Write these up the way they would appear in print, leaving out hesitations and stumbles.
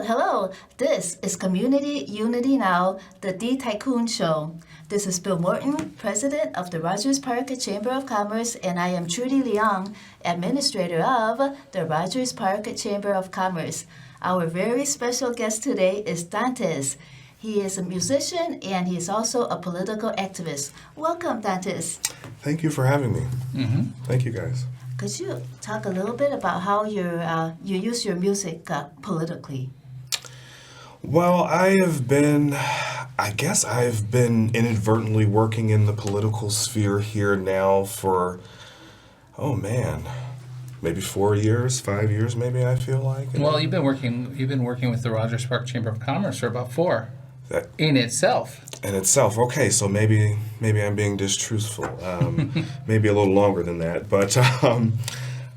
Hello. This is Community Unity Now, the D Tycoon Show. This is Bill Morton, President of the Rogers Park Chamber of Commerce, and I am Trudy Leong, Administrator of the Rogers Park Chamber of Commerce. Our very special guest today is Dantès. He is a musician and he is also a political activist. Welcome, Dantès. Thank you for having me. Thank you, guys. Could you talk a little bit about how you use your music politically? Well, I've been inadvertently working in the political sphere here now for, maybe 4 years, 5 years, maybe I feel like. Well, you've been working with the Rogers Park Chamber of Commerce for about 4. In itself. Okay, so maybe I'm being distruthful. Maybe a little longer than that, but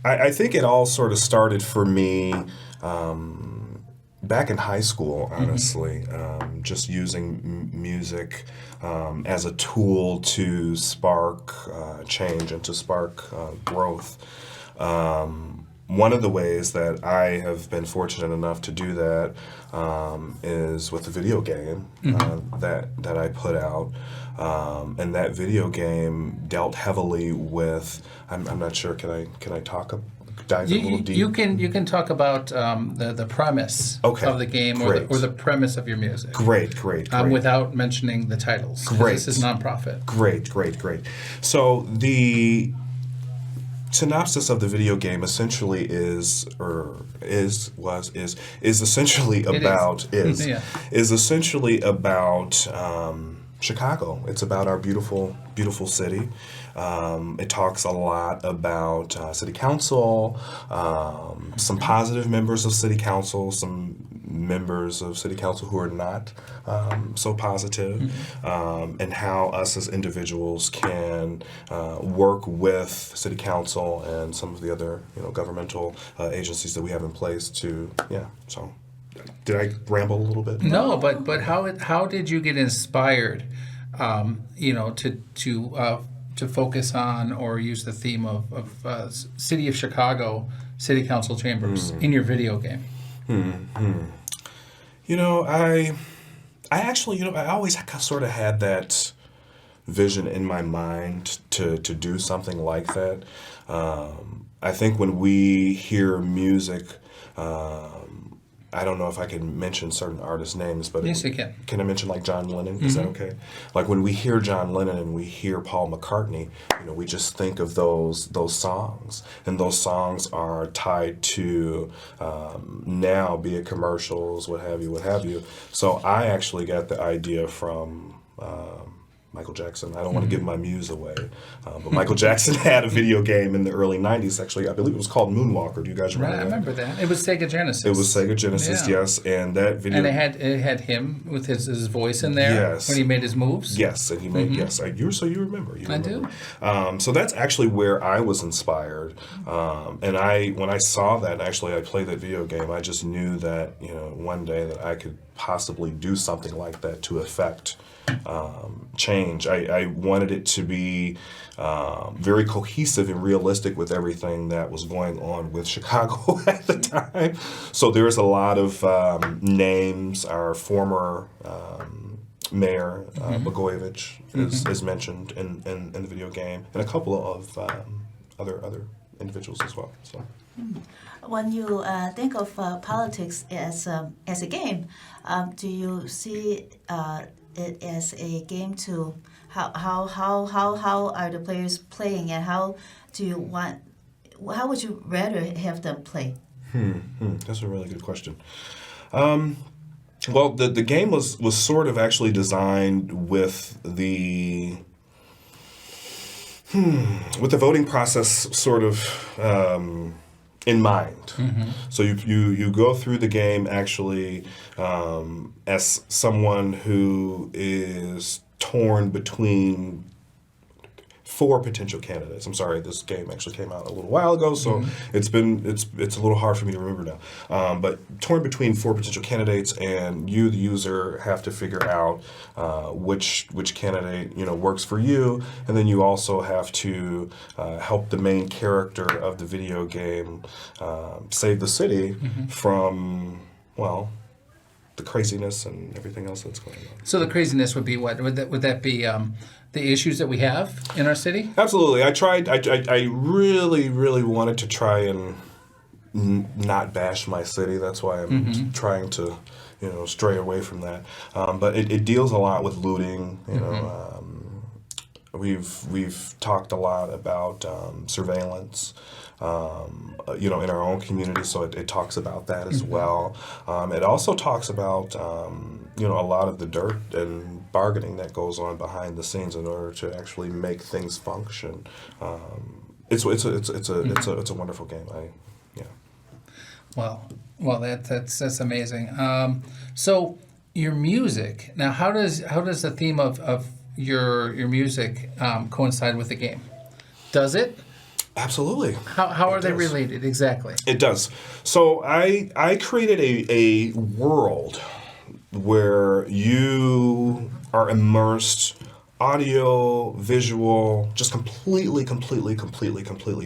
I think it all sort of started for me back in high school, honestly. Just using music as a tool to spark change and to spark growth. One of the ways that I have been fortunate enough to do that is with the video game that I put out, and that video game dealt heavily with. I'm not sure. Can I dive a little deep? You can talk about the premise of the game or the premise of your music. Great. Without mentioning the titles. Great. This is nonprofit. Great. So the synopsis of the video game essentially is essentially about Chicago. It's about our beautiful city. It talks a lot about city council, some positive members of city council, some members of city council who are not so positive, and how us as individuals can work with city council and some of the other governmental agencies that we have in place to so. Did I ramble a little bit? No, but how did you get inspired, to focus on or use the theme of City of Chicago City Council chambers in your video game? I always sort of had that vision in my mind to do something like that. I think when we hear music, I don't know if I can mention certain artist names, but yes, you can. Can I mention like John Lennon? Is that okay? Like when we hear John Lennon and we hear Paul McCartney, we just think of those songs, and those songs are tied to now, be it commercials, what have you. So I actually got the idea from Michael Jackson. I don't want to give my muse away, but Michael Jackson had a video game in the early 90s, actually. I believe it was called Moonwalker. Do you guys remember that? I remember that. It was Sega Genesis. It was Sega Genesis, yes. And that video... And it had him with his voice in there when he made his moves? Yes, and he made... Yes, so you remember. I do. So that's actually where I was inspired. And when I saw that, actually I played that video game, I just knew that, one day that I could possibly do something like that to affect change. I wanted it to be very cohesive and realistic with everything that was going on with Chicago at the time. So there's a lot of names. Our former mayor, Blagojevich, is mentioned in the video game, and a couple of other individuals as well. So. When you think of politics as a game, do you see it as a game to how are the players playing, and how would you rather have them play? That's a really good question. Well, the game was sort of actually designed with the voting process sort of in mind. So you go through the game actually as someone who is torn between 4 potential candidates. I'm sorry, this game actually came out a little while ago, so it's a little hard for me to remember now. But torn between 4 potential candidates, and you, the user, have to figure out which candidate works for you, and then you also have to help the main character of the video game save the city from the craziness and everything else that's going on. So the craziness would be what? Would that be the issues that we have in our city? Absolutely. I really, really wanted to try and not bash my city. That's why I'm trying to, stray away from that. But it deals a lot with looting. We've talked a lot about surveillance. In our own community, so it talks about that as well. It also talks about a lot of the dirt and bargaining that goes on behind the scenes in order to actually make things function. It's a wonderful game. Well, that's amazing. So your music now, how does the theme of your music coincide with the game? Does it? Absolutely. How are they related exactly? It does. So I created a world where you are immersed, audio, visual, just completely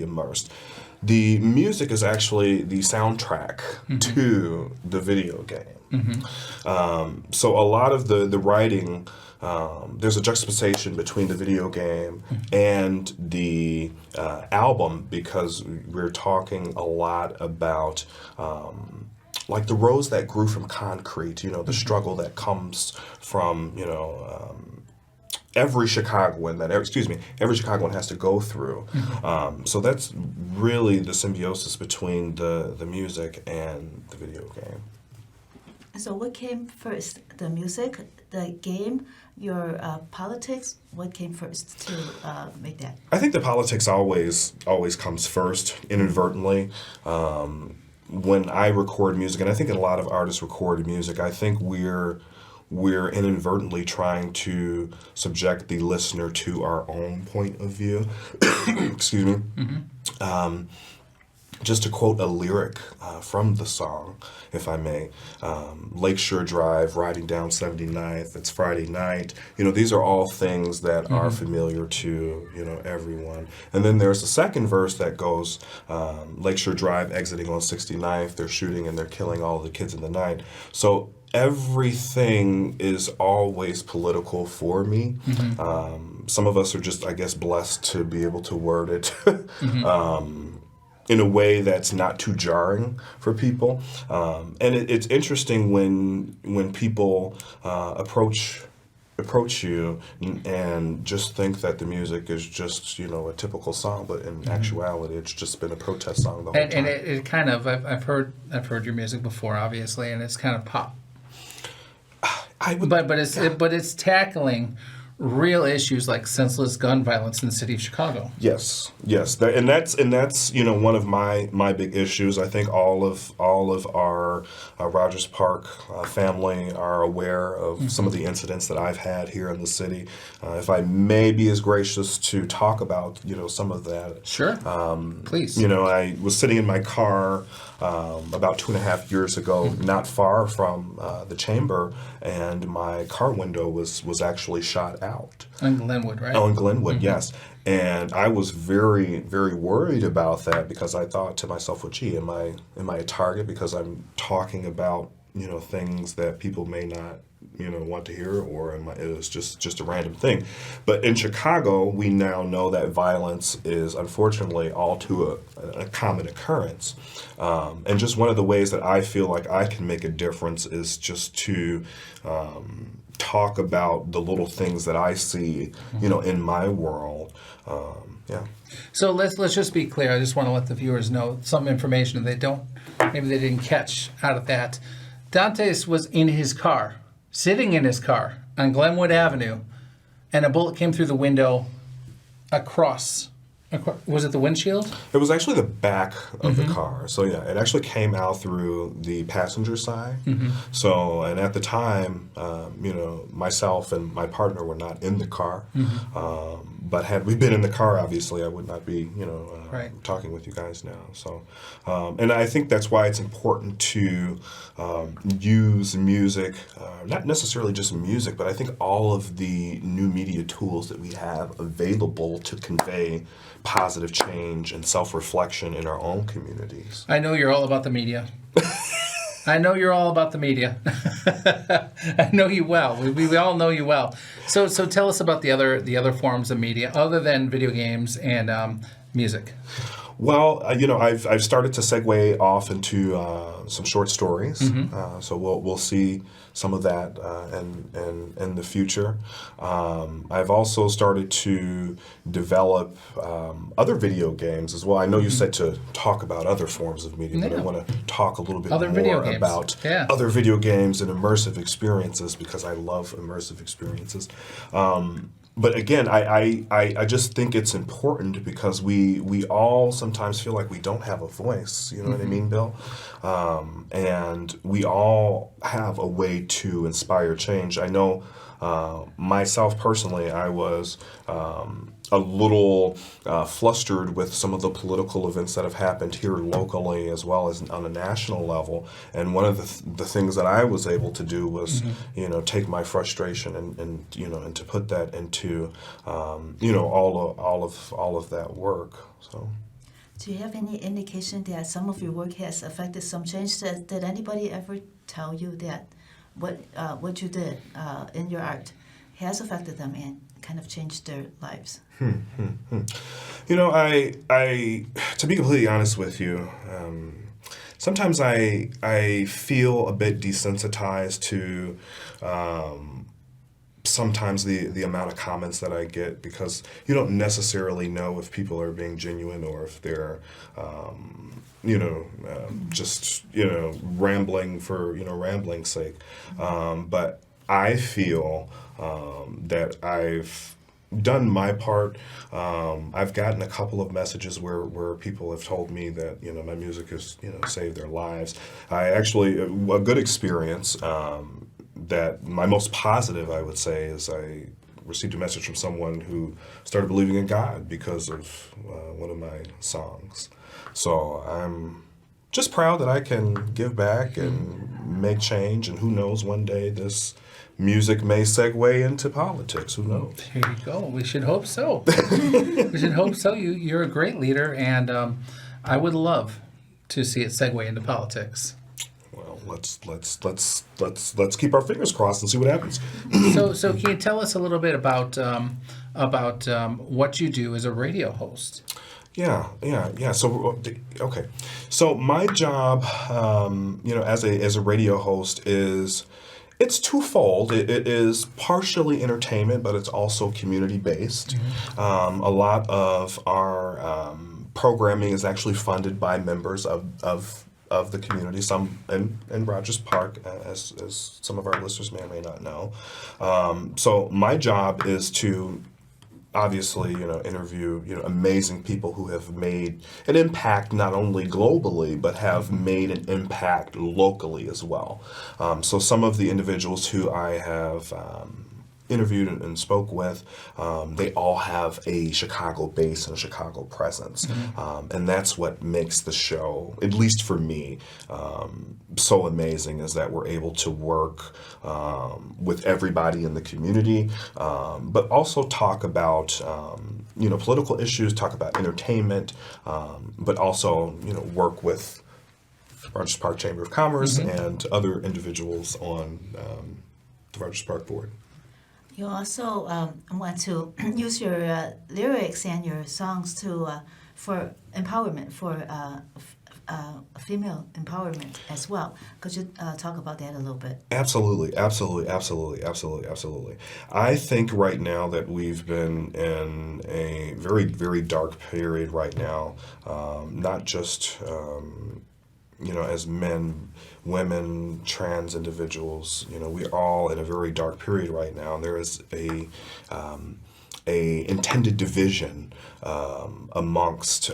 immersed. The music is actually the soundtrack to the video game. So a lot of the writing, there's a juxtaposition between the video game and the album, because we're talking a lot about like the rose that grew from concrete, the struggle that comes from, every Chicagoan every Chicagoan has to go through. So that's really the symbiosis between the music and the video game. So what came first, the music, the game, your politics? What came first to make that? I think the politics always comes first, inadvertently. When I record music, and I think a lot of artists record music, I think we're inadvertently trying to subject the listener to our own point of view. Excuse me. Just to quote a lyric from the song, if I may, Lakeshore Drive, riding down 79th, it's Friday night. These are all things that are familiar to, everyone. And then there's a second verse that goes, Lakeshore Drive, exiting on 69th, they're shooting and they're killing all the kids in the night. So everything is always political for me. Some of us are just, I guess, blessed to be able to word it in a way that's not too jarring for people. And it's interesting when people approach you and just think that the music is just a typical song, but in actuality it's just been a protest song the whole time. And it kind of, I've heard your music before, obviously, and it's kind of pop. But it's tackling real issues like senseless gun violence in the city of Chicago. Yes, and that's one of my big issues. I think all of our Rogers Park family are aware of some of the incidents that I've had here in the city. If I may be as gracious to talk about some of that. Sure. Please. I was sitting in my car about 2.5 years ago, not far from the chamber, and my car window was actually shot out. In Glenwood, right? Oh, in Glenwood, yes. And I was very, very worried about that, because I thought to myself, well, gee, am I a target because I'm talking about things that people may not want to hear, or it was just a random thing. But in Chicago, we now know that violence is unfortunately all too a common occurrence. And just one of the ways that I feel like I can make a difference is just to talk about the little things that I see, in my world. So let's just be clear. I just want to let the viewers know some information that maybe they didn't catch out of that. Dantès was in his car, sitting in his car on Glenwood Avenue, and a bullet came through the window across. Was it the windshield? It was actually the back of the car. So yeah, it actually came out through the passenger side. So, and at the time, myself and my partner were not in the car. But had we been in the car, obviously, I would not be, right, talking with you guys now. So, and I think that's why it's important to use music, not necessarily just music, but I think all of the new media tools that we have available to convey positive change and self-reflection in our own communities. I know you're all about the media. I know you're all about the media. I know you well. We all know you well. So tell us about the other forms of media other than video games and music. Well, I've started to segue off into some short stories, so we'll see some of that in the future. I've also started to develop other video games as well. I know you said to talk about other forms of media, but I want to talk a little bit more about other video games and immersive experiences because I love immersive experiences. But again, I just think it's important because we all sometimes feel like we don't have a voice. You know what I mean, Bill? And we all have a way to inspire change. I know myself personally, I was a little flustered with some of the political events that have happened here locally as well as on a national level. And one of the things that I was able to do was, take my frustration and to put that into, all of that work. So. Do you have any indication that some of your work has affected some change? Did anybody ever tell you that what you did in your art has affected them and kind of changed their lives? I to be completely honest with you, sometimes I feel a bit desensitized to sometimes the amount of comments that I get because you don't necessarily know if people are being genuine or if they're just rambling for rambling's sake. But I feel that I've done my part. I've gotten a couple of messages where people have told me that my music has saved their lives. I actually a good experience that my most positive I would say is I received a message from someone who started believing in God because of one of my songs. So I'm just proud that I can give back and make change, and who knows, one day this music may segue into politics. Who knows? Here you go. We should hope so. We should hope so. You're a great leader, and I would love to see it segue into politics. Well, let's keep our fingers crossed and see what happens. So can you tell us a little bit about what you do as a radio host? Yeah. So, okay. So my job, as a radio host it's twofold. It is partially entertainment, but it's also community based. A lot of our programming is actually funded by members of the community, some in Rogers Park, as some of our listeners may or may not know. So my job is to obviously, interview, amazing people who have made an impact not only globally, but have made an impact locally as well. So some of the individuals who I have interviewed and spoke with, they all have a Chicago base and a Chicago presence. And that's what makes the show, at least for me, so amazing, is that we're able to work with everybody in the community, but also talk about political issues, talk about entertainment, but also work with Rogers Park Chamber of Commerce and other individuals on the Rogers Park board. You also want to use your lyrics and your songs for empowerment, for female empowerment as well. Could you talk about that a little bit? Absolutely. I think right now that we've been in a very, very dark period right now, not just as men, women, trans individuals. We're all in a very dark period right now, and there is a intended division amongst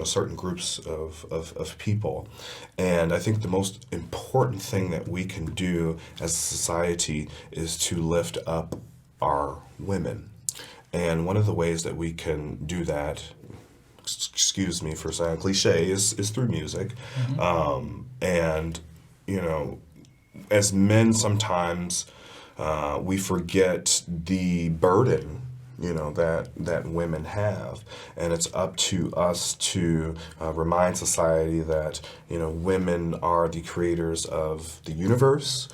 certain groups of people. And I think the most important thing that we can do as a society is to lift up our women. And one of the ways that we can do that, excuse me for sounding cliche, is through music. And as men sometimes we forget the burden that women have, and it's up to us to remind society that women are the creators of the universe.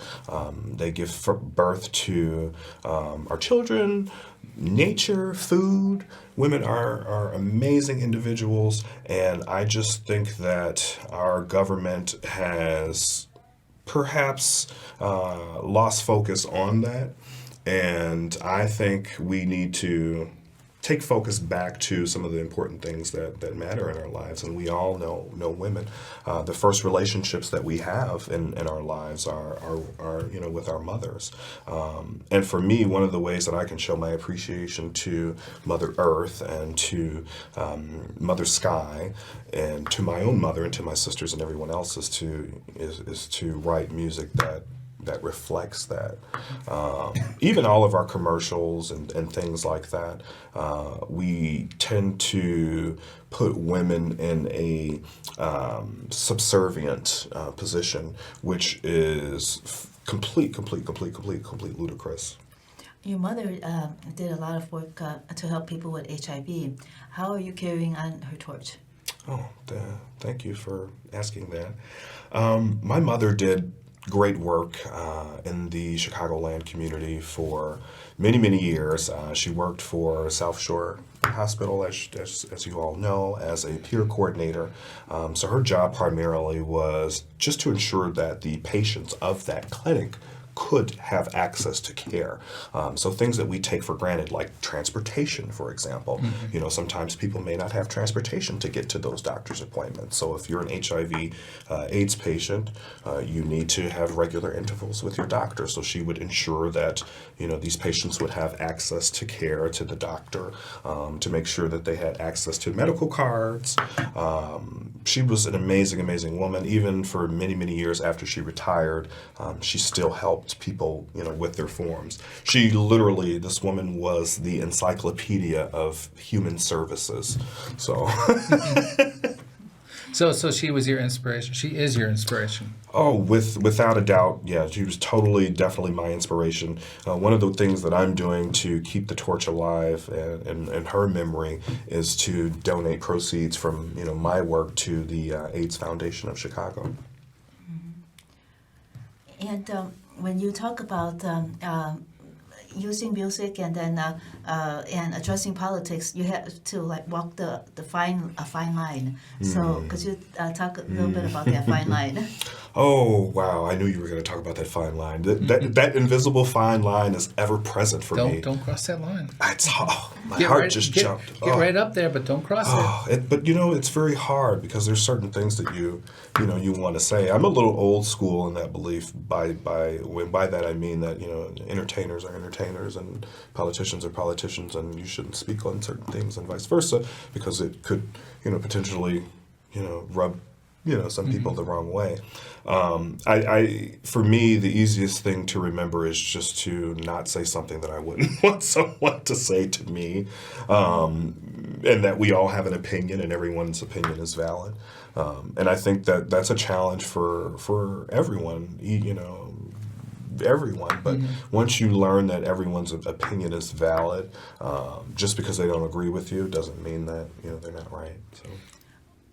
They give birth to our children, nature, food. Women are amazing individuals, and I just think that our government has perhaps lost focus on that. And I think we need to take focus back to some of the important things that matter in our lives. And we all know women. The first relationships that we have in our lives are with our mothers. And for me, one of the ways that I can show my appreciation to Mother Earth and to Mother Sky and to my own mother and to my sisters and everyone else is to write music that reflects that. Even all of our commercials and things like that, we tend to put women in a subservient position, which is complete ludicrous. Your mother did a lot of work to help people with HIV. How are you carrying on her torch? Oh, thank you for asking that. My mother did great work in the Chicagoland community for many years. She worked for South Shore Hospital, as you all know, as a peer coordinator. So her job primarily was just to ensure that the patients of that clinic could have access to care. So things that we take for granted, like transportation, for example. Sometimes people may not have transportation to get to those doctor's appointments. So if you're an HIV AIDS patient, you need to have regular intervals with your doctor. So she would ensure that these patients would have access to care, to the doctor, to make sure that they had access to medical cards. She was an amazing woman. Even for many years after she retired, she still helped people, with their forms. This woman was the encyclopedia of human services. So, so she was your inspiration. She is your inspiration. Oh, without a doubt, yeah. She was definitely my inspiration. One of the things that I'm doing to keep the torch alive and her memory is to donate proceeds from my work to the AIDS Foundation of Chicago. And when you talk about using music and then and addressing politics, you have to walk the fine line. So could you talk a little bit about that fine line? Oh, wow. I knew you were going to talk about that fine line. That invisible fine line is ever present for me. Don't cross that line. My heart just jumped. Get right up there, but don't cross it. But it's very hard because there's certain things that you want to say. I'm a little old school in that belief. By that I mean that entertainers are entertainers and politicians are politicians, and you shouldn't speak on certain things and vice versa because it could potentially rub some people the wrong way. For me, the easiest thing to remember is just to not say something that I wouldn't want someone to say to me, and that we all have an opinion and everyone's opinion is valid. And I think that that's a challenge for everyone, everyone. But once you learn that everyone's opinion is valid, just because they don't agree with you doesn't mean that they're not right. So.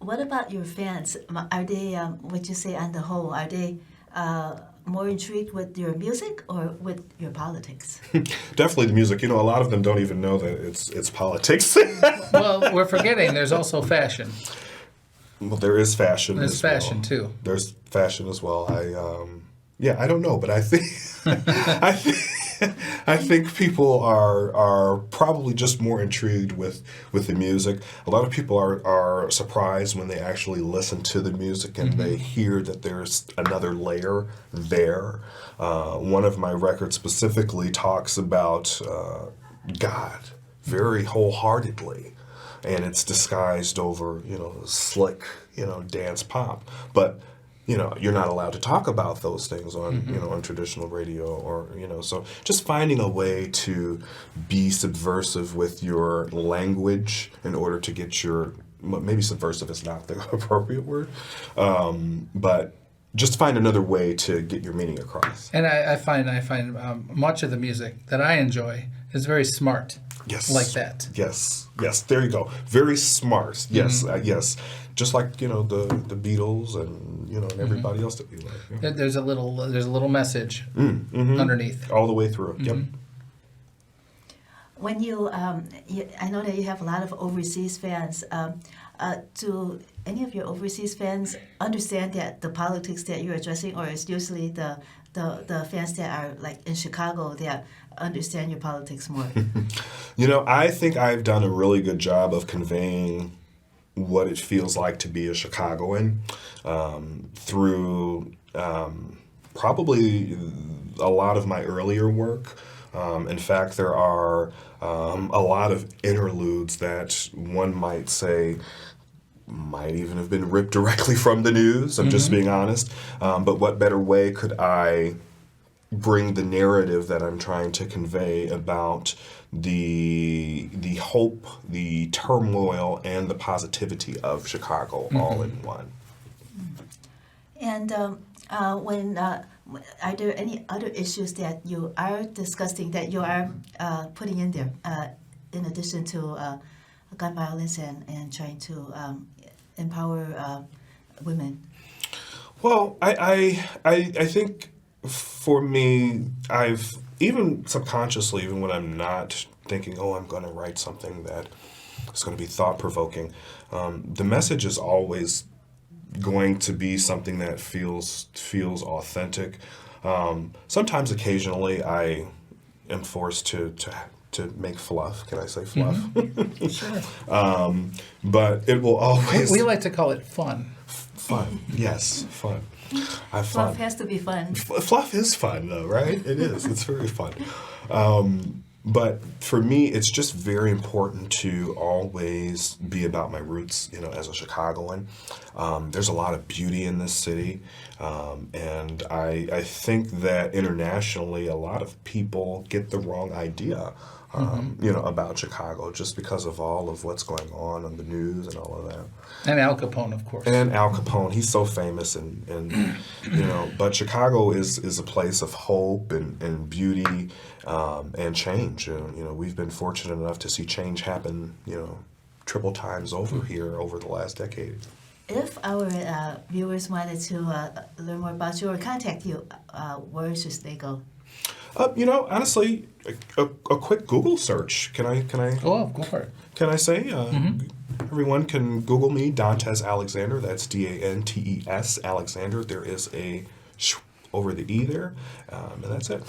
What about your fans? Are they, would you say on the whole, are they more intrigued with your music or with your politics? Definitely the music. A lot of them don't even know that it's politics. Well, we're forgetting there's also fashion. Well, there is fashion. There's fashion too. There's fashion as well. I don't know, but I think I think people are probably just more intrigued with the music. A lot of people are surprised when they actually listen to the music and they hear that there's another layer there. One of my records specifically talks about God very wholeheartedly, and it's disguised over slick dance pop, but you're not allowed to talk about those things on on traditional radio or so just finding a way to be subversive with your language in order to get maybe subversive is not the appropriate word, but just find another way to get your meaning across. And I find much of the music that I enjoy is very smart. Yes. Like that. Yes. There you go. Very smart. Yes. Yes. Just like the Beatles and and everybody else that we like. Yeah. There's a little message underneath. All the way through. Yep. When I know that you have a lot of overseas fans. Do any of your overseas fans understand that the politics that you're addressing, or is usually the fans that are like in Chicago that understand your politics more? I think I've done a really good job of conveying what it feels like to be a Chicagoan through probably a lot of my earlier work. In fact, there are a lot of interludes that one might say might even have been ripped directly from the news. I'm just being honest. But what better way could I bring the narrative that I'm trying to convey about the hope, the turmoil, and the positivity of Chicago all in one? And are there any other issues that you are discussing that you are putting in there in addition to gun violence and trying to empower women? Well, I think for me, I've even subconsciously, even when I'm not thinking, I'm going to write something that is going to be thought-provoking, the message is always going to be something that feels authentic. Sometimes, occasionally, I am forced to make fluff. Can I say fluff? Sure. But it will always. We like to call it fun. Fun, yes, fun. Fluff has to be fun. Fluff is fun, though, right? It is. It's very fun. But for me, it's just very important to always be about my roots, as a Chicagoan. There's a lot of beauty in this city. And I think that internationally, a lot of people get the wrong idea, about Chicago just because of all of what's going on the news and all of that. And Al Capone, of course. And Al Capone, he's so famous, and but Chicago is a place of hope and beauty and change. We've been fortunate enough to see change happen, triple times over here over the last decade. If our viewers wanted to learn more about you or contact you, where should they go? Honestly, a quick Google search. Can I? Oh, go for it. Can I say? Everyone can Google me, Dantès Alexander. That's Dantes Alexander. There is a over the E there, and that's it.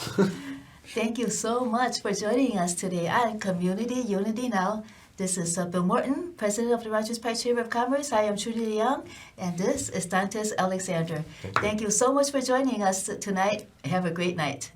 Thank you so much for joining us today on Community Unity Now. This is Bill Morton, President of the Rogers Park Chamber of Commerce. I am Trudy Leong, and this is Dantès Alexander. Thank you so much for joining us tonight. Have a great night.